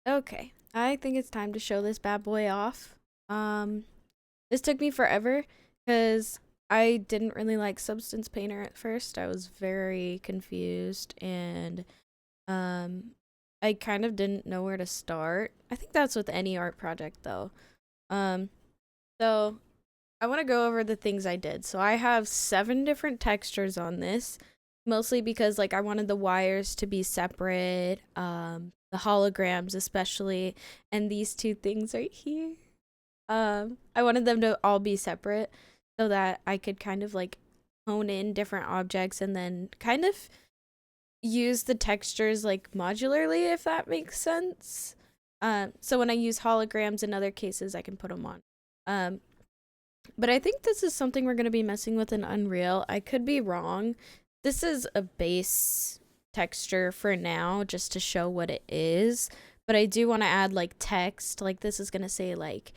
Okay, I think it's time to show this bad boy off. Um, this took me forever because I didn't really like Substance Painter at first. I was very confused and um, I kind of didn't know where to start. I think that's with any art project though. Um, so I want to go over the things I did. So I have 7 different textures on this, mostly because like I wanted the wires to be separate, the holograms especially, and these 2 things right here. I wanted them to all be separate so that I could kind of like hone in different objects and then kind of use the textures like modularly, if that makes sense. So when I use holograms in other cases, I can put them on. Um, but I think this is something we're going to be messing with in Unreal. I could be wrong. This is a base texture for now, just to show what it is. But I do want to add like text. Like this is going to say like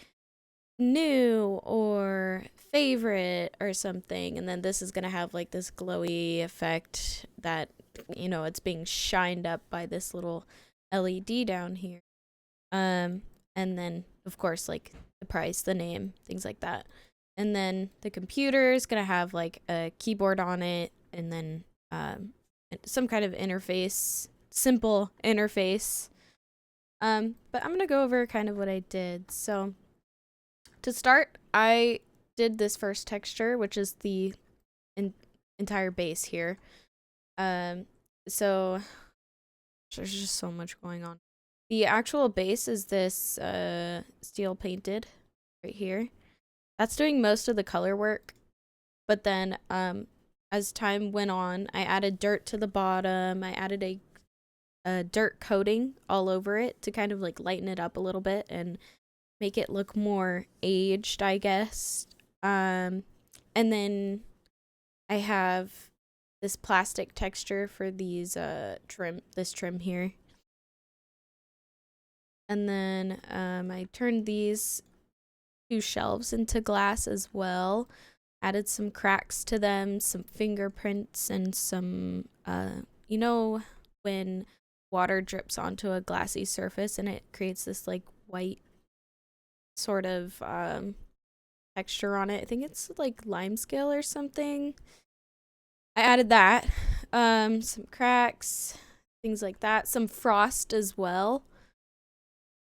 new or favorite or something. And then this is going to have like this glowy effect that, it's being shined up by this little LED down here. And then, of course, like the price, the name, things like that. And then the computer is going to have like a keyboard on it and then some kind of interface, simple interface. But I'm going to go over kind of what I did. So to start, I did this first texture, which is the entire base here. So there's just so much going on. The actual base is this steel painted right here. That's doing most of the color work. But then as time went on, I added dirt to the bottom. I added a dirt coating all over it to kind of like lighten it up a little bit and make it look more aged, I guess. And then I have this plastic texture for these this trim here. And then I turned these 2 shelves into glass as well. Added some cracks to them, some fingerprints, and some, when water drips onto a glassy surface and it creates this like white sort of texture on it. I think it's like limescale or something. I added that. Some cracks, things like that. Some frost as well.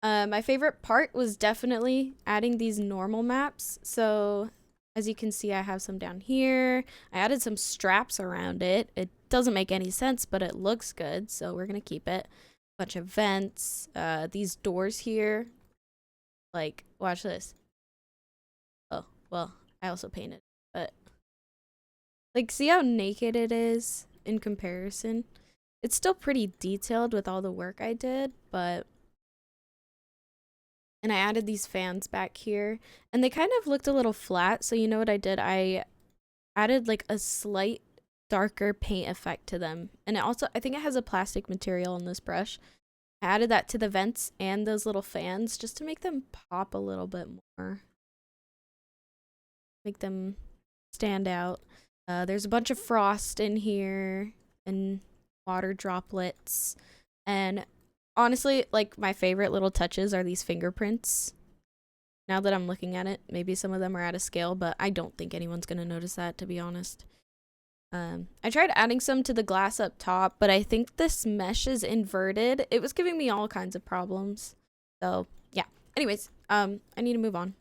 My favorite part was definitely adding these normal maps. So as you can see, I have some down here. I added some straps around it. It doesn't make any sense, but it looks good, so we're gonna keep it. Bunch of vents. These doors here. Like, watch this. Oh, well, I also painted, but like, see how naked it is in comparison? It's still pretty detailed with all the work I did, but and I added these fans back here and they kind of looked a little flat. So you know what I did? I added like a slight darker paint effect to them. And it also, I think it has a plastic material on this brush. I added that to the vents and those little fans just to make them pop a little bit more. Make them stand out. There's a bunch of frost in here and water droplets. And honestly, like my favorite little touches are these fingerprints. Now that I'm looking at it, maybe some of them are out of scale, but I don't think anyone's gonna notice that, to be honest. I tried adding some to the glass up top, but I think this mesh is inverted. It was giving me all kinds of problems. So yeah. Anyways, I need to move on.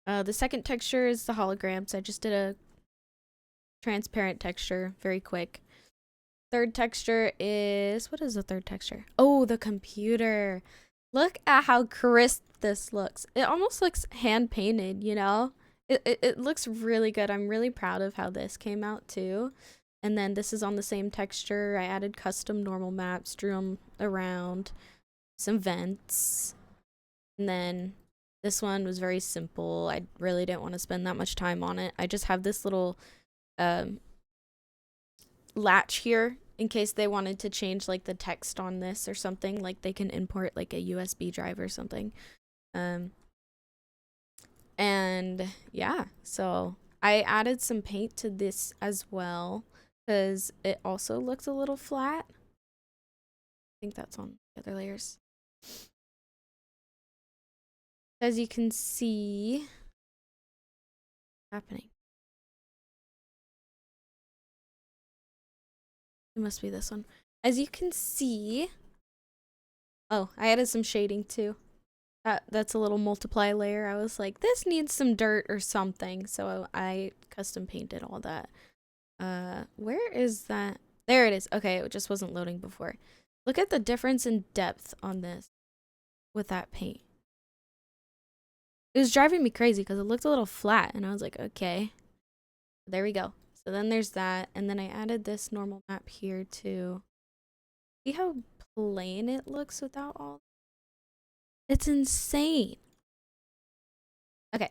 The second texture is the holograms. I just did a transparent texture, very quick. Third texture is, what is the third texture? Oh, the computer. Look at how crisp this looks. It almost looks hand painted, you know? It looks really good. I'm really proud of how this came out too. And then this is on the same texture. I added custom normal maps, drew them around, some vents. And then this one was very simple. I really didn't want to spend that much time on it. I just have this little latch here in case they wanted to change like the text on this or something. Like they can import like a USB drive or something. And yeah, so I added some paint to this as well because it also looks a little flat. I think that's on the other layers. As you can see, happening. It must be this one. As you can see, oh, I added some shading too. That's a little multiply layer. I was like, this needs some dirt or something, so I custom painted all that. Where is that? There it is. Okay, it just wasn't loading before. Look at the difference in depth on this with that paint. It was driving me crazy because it looked a little flat, and I was like, okay, there we go. So then there's that, and then I added this normal map here too. See how plain it looks without all? It's insane. Okay.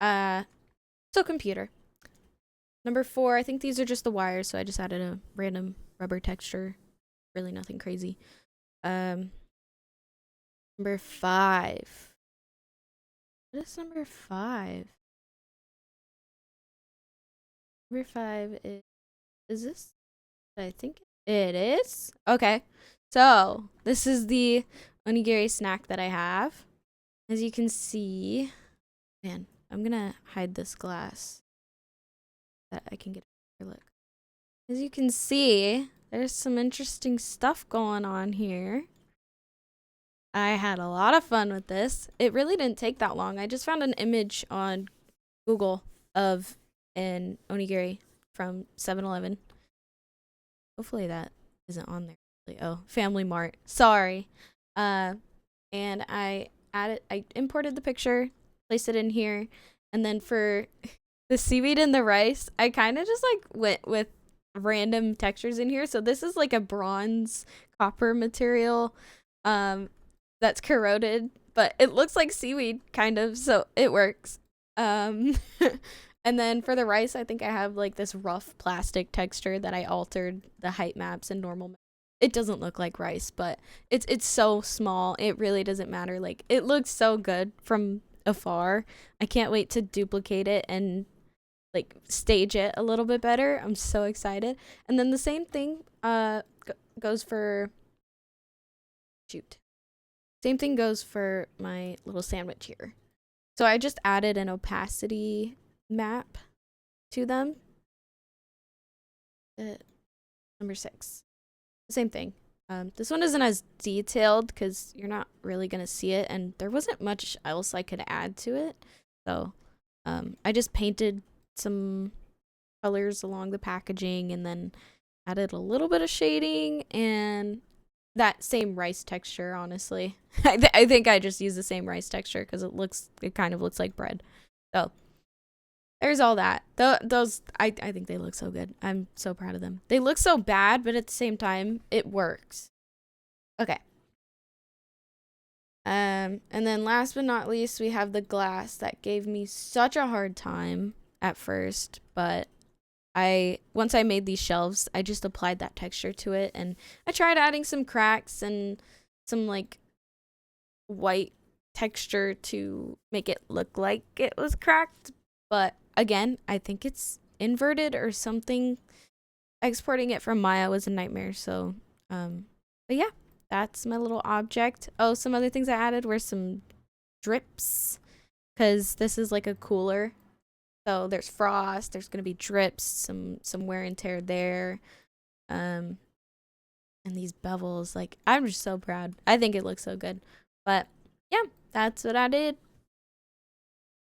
So computer. Number 4, I think these are just the wires, so I just added a random rubber texture. Really nothing crazy. Number 5. What is number 5? Number 5 is this? I think it is. Okay. So, this is the onigiri snack that I have. As you can see, man, I'm gonna hide this glass that I can get a look. As you can see, there's some interesting stuff going on here. I had a lot of fun with this. It really didn't take that long. I just found an image on Google of an onigiri from 7-Eleven. Hopefully that isn't on there. Oh, Family Mart. Sorry. And I imported the picture, placed it in here, and then for the seaweed and the rice, I kind of just like went with random textures in here. So this is like a bronze copper material that's corroded, but it looks like seaweed kind of, so it works. And then for the rice, I think I have like this rough plastic texture that I altered the height maps and normal maps. It doesn't look like rice, but it's so small. It really doesn't matter. Like, it looks so good from afar. I can't wait to duplicate it and like stage it a little bit better. I'm so excited. And then the same thing goes for same thing goes for my little sandwich here. So I just added an opacity map to them. Number 6. Same thing. This one isn't as detailed because you're not really gonna see it, and there wasn't much else I could add to it. So I just painted some colors along the packaging and then added a little bit of shading and that same rice texture. Honestly, I think I just used the same rice texture because it kind of looks like bread. So there's all that. Those I think they look so good. I'm so proud of them. They look so bad, but at the same time, it works. Okay. And then last but not least, we have the glass that gave me such a hard time at first, but once I made these shelves, I just applied that texture to it, and I tried adding some cracks and some like white texture to make it look like it was cracked, but again, I think it's inverted or something. Exporting it from Maya was a nightmare, so but yeah, that's my little object. Oh, some other things I added were some drips, because this is like a cooler. So there's frost, there's gonna be drips, some wear and tear there. And these bevels, like, I'm just so proud. I think it looks so good. But yeah, that's what I did.